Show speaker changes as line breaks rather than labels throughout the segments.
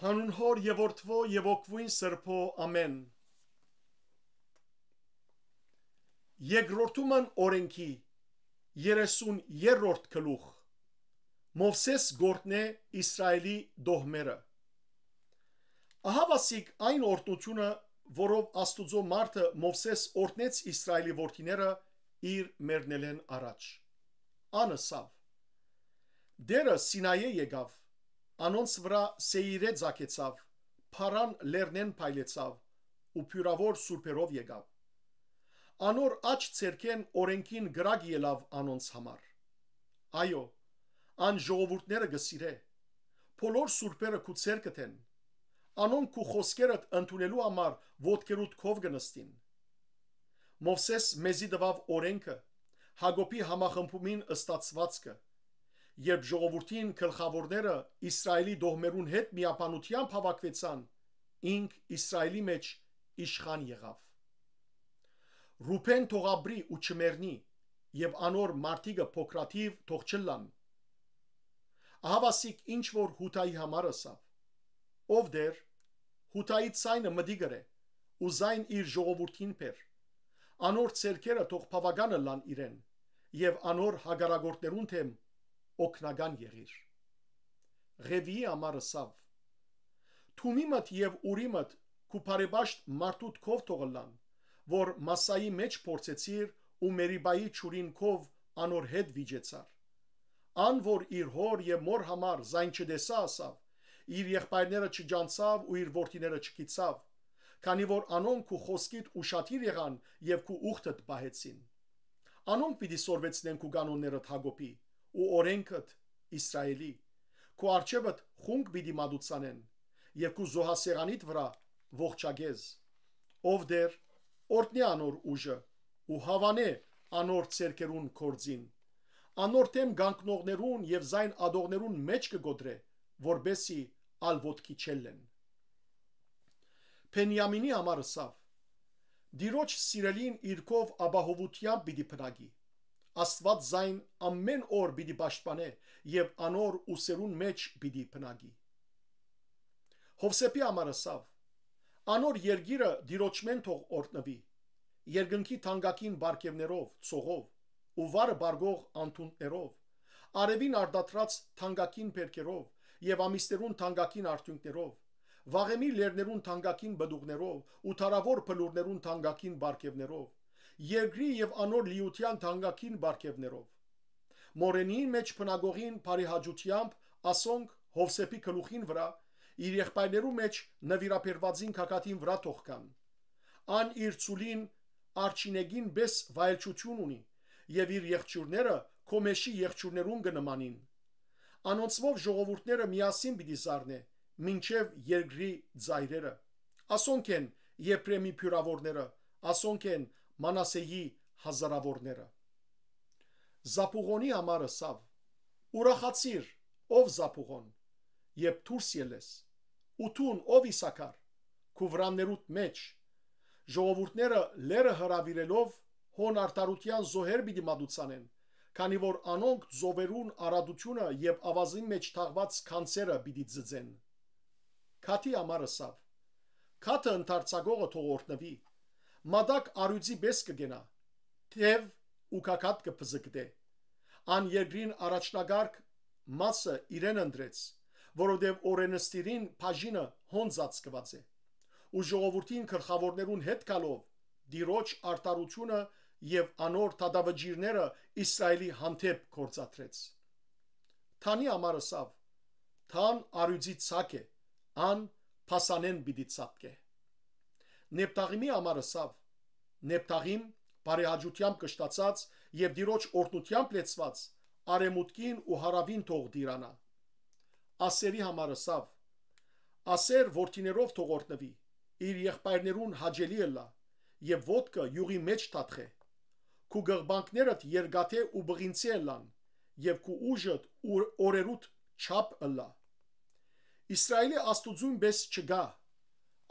Հանուն հոր եւ որդվո եւ օգվույն սրբո ամեն։ Երկրորդումն օրենքի 33-րդ գլուխ Մովսես գործնե Իսրայելի դոհմերը։ Ահավասիկ այն օրտնությունը, որով Աստուծո մարդը Մովսես օրտնեց Իսրայելի որդիները իր մեռնելեն առաջ։ Անսավ Դերը Սինայե եկավ, անոնց վրա Սեիրե ձակեցավ, Փարան լեռնեն փայլեցավ ու փյուրավոր սուրբերով եկավ։ Անոր աչ ցերքեն օրենքին գրագ ելավ անոնց համար։ Այո, ան ժողովուրդները գսիրե, բոլոր սուրբերը քու ցերկդ են, անոնք քու խոսքերդ ընդունելու համար ոտքերուդ քով գնստին։ Մովսես մեզի տվավ օրենքը, Հակոբի համախմբումին ըստացվածքը, երբ ժողովրդին գլխավորները Իսրայելի դոհմերուն հետ միապանությամբ հավաքվեցան, ինք Իսրայելի մեջ իշխան եղավ։ Ռուբեն թող ապրի ու չմեռնի, եւ անոր մարդիկը փոքրաթիվ թող չլան։ Ահավասիկ ինչ որ Հութայի համար ասավ, ով դեր Հութայի ցայնը մդի գրե, ու զայն իր ժողովրդին պեր, անոր ցերքերը թող բավականը լան իրեն, եւ անոր հագարագորտներուն թեմ օգնական եղիր։ Ղևիի համար ասավ, Թումիմդ եւ Ուրիմդ քու բարեբաշտ մարդուդ քով թողլան, որ Մասայի մեջ փորձեցիր ու Մերիբայի ճուրին քով անոր հետ վիճեցար։ Ան որ իր հոր եւ մոր համար զայն չդեսա ասավ, իր եղբայրները չջանցավ ու իր որդիները չկիցավ, քանի որ անոնք քու խոսքիդ ուշադիր եղան եւ քու ուխտդ բահեցին։ Անոնք պիտի սորվեցնեն քու կանոններդ Հակոբի ու օրենքդ Իսրայելի, քու արչեվդ խունկ պիտի մատուցանեն եւ քու զոհասեղանիդ վրա ողջագեզ, ով դեր օրտնի անոր ուժը ու հավանե անոր ցերկերուն կորձին, անոր թեմ գանկնողներուն եւ զայն ադողներուն մեջ կգոդրե, որբեսի ալ ոտքի չելեն։ Փենյամինի համար ասավ, Դիրոջ սիրելին իրքով ապահովությամբ պիտի փնագի, Աստված զայն ամեն օր պիտի պաշտպանե եւ անոր ուսերուն մեջ պիտի փնագի։ Հովսեփի համար ասավ, անոր երգիրը դիրոջմեն թող օրտնվի, երկնքի թանկագին բարգևներով, ցողով ու վարը բարգող անտուններով, արևին արտադրած թանկագին բերքերով եւ ամիսներուն թանկագին արդյունքներով, վաղեմի լերներուն թանկագին բդուղներով ու թարավոր փլուրներուն թանկագին բարգևներով, երկրի եւ անոր լիության թանկագին բարգևներով։ Մորենի մեջ փնագողին բարի հաջությամբ ասոնք Հովսեփի գլուխին վրա իր եղբայրներու մեջ նվիրապերվածին քակատին վրա թողքան։ Ան իր ցուլին արչինեգին բես վայելչություն ունի եւ իր եղջյուրները կոմեշի եղջյուրներուն կնմանին։ Անոնցով ժողովուրդները միասին պիտի զարնե, մինչև երկրի ծայրերը։ Ասոնք են Եփրեմի փյուրավորները, ասոնք են Մանասեի հազարավորները։ Զապուղոնի համար ասավ, ուրախացիր, ով Զապուղոն, երբ դուրս ելես, ուտուն ով Իսաքար, քու վրաններուդ մեջ, ժողովուրդները լերը հրավիրելով հոն արտարության զոհեր պիտի մատուցանեն, քանի որ անոնք զովերուն արադությունը եւ ավազի մեջ թաղված քանցերը պիտի ձծեն։ Քաթի համար ասավ, քաթը ընթարցագողը թող օրտնվի, մադակ արյուծի բես կգենա, թև ու քակատ կփզկդե, ան երկրին առաջնագարկ մասը իրեն ընդրեց, որովհետև օրենստիրին բաժինը հոնձած կված է, ու ժողովրդին գլխավորներուն հետ գալով դիրոջ արտարությունը եւ անոր թադավջիրները Իսրայելի հանդեպ կործատրեց։ Թանի համար ասավ, թան արյուծի ցակ է, ան փասանեն պիտի ցապկե։ Նեպտաղիմի համար ասավ, Նեպտաղիմ բարեհաջությամբ կշտացած եւ դիրոջ օրտնությամբ լեցված արեմուտքին ու հարավին թող դիրանա։ Ասերի համար ասավ, Ասեր որդիներով թող օրտնվի, իր եղբայրներուն հաջելի ըլլա եւ ոտքը յուղի մեջ թաթխե, քու գղբանքներդ երգաթե ու բղինցի ըլլան եւ քու ուժդ օրերուտ չափ ըլլա։ Իսրայելի աստուծուն բես չգա,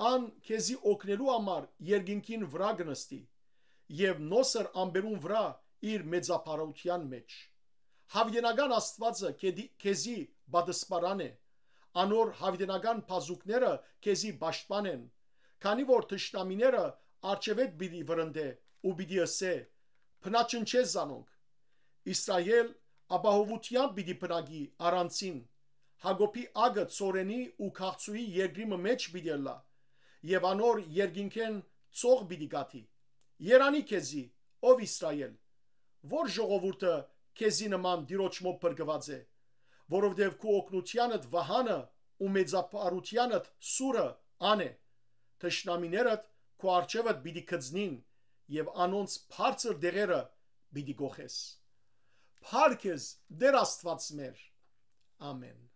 ան քեզի օգնելու համար երկինքին վրա գնստի եւ նոսր ամբերուն վրա իր մեծապարության մեջ։ Հավենական Աստվածը քեզի բադսպարան է, անոր հավիտենական բազուկները քեզի պաշտպանեն, քանի որ թշնամիները արջևետ պիտի վրընդե ու պիտի ասե. «Փնաչնչե զանոնք»։ Իսրայել ապահովությամբ պիտի բնակի առանցին, Հակոբի ագը ծորենի ու քաղցուի երկրի մեջ պիտի լա, եւ անոր երկինքեն ծող պիտի գաթի։ Երանի քեզի, ով Իսրայել, որ ժողովուրդը քեզի նման դիրոճմով բրգված է, որովհետև քու օգնությանդ վահանը ու մեծապարությանդ սուրը ան է, թշնամիներդ քու արջևդ պիտի գծնին եւ անոնց բարձր դեղերը պիտի գողես։ Փառքես Տեր Աստված մեր։ Ամեն։